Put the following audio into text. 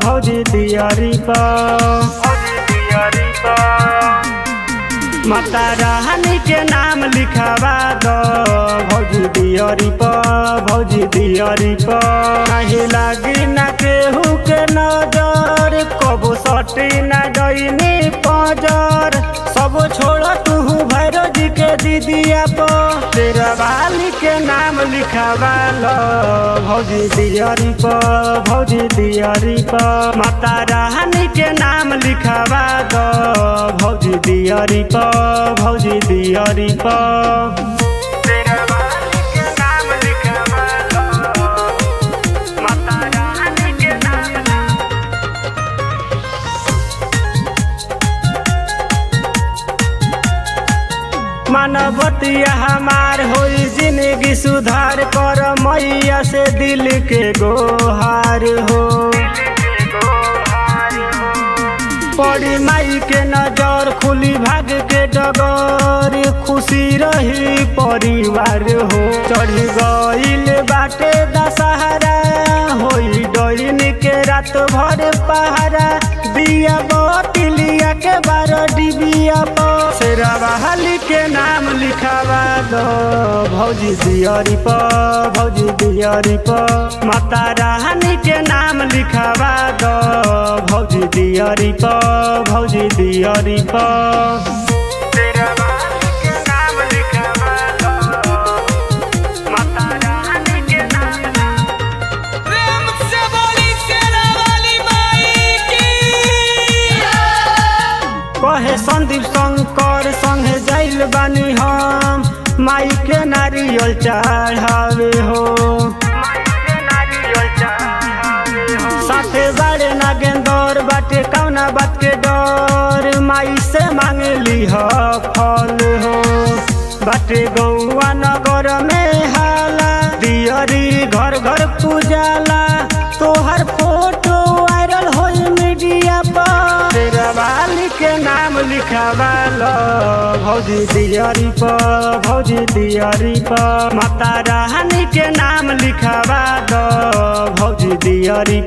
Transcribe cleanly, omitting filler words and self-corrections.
भौजी दियारी माता रानी के नाम लिखावा दो भौजी दियारी नहीं लागी ना केहू के नजर कबो सटी ना डईनी पजर सब छोड़ तू भैरो जी के दीदिया तेरा वाली के नाम लिखावा लो भौजी दियारी माता रानी के नाम लिखावा दो भौजी दियारी तेरा वाली के नाम लिखावा लो माता रानी के नाम मानवतिया हमार होई जिंदगी सुधार कर मैया से दिल के गोहार हो पड़ी माई के नजर खुली भाग के डगर खुशी रही परिवार हो चढ़ी गईल बाटे दशहरा होई डईन के रात भर पहरा दिया बतिलिया के 12 डिबिया शेरा बहाली के नाम लिखावा दो भौजी दियारी माता रानी के नाम लिखावा दो भौजी दियारी तेरा वाली के नाम लिखावा दो माता रानी के नाम प्रेम से बोली शेरा वाली माई की कहे संदीप शंकर संगे जाइल बानी हम माई के नारियल चढ़ावे हो साथे बाड़े नागेंदर बाटे कौना बात के डर माई से मांगली ह फल हो बाटे गौआ नगर में हाला दियरी घर घर पूजाला तोहर फोटो वायरल होई मीडिया पर तेरा वाली के नाम लिखावा लो भौजी दियारी माता रानी के नाम लिखावा दो भौजी दियारी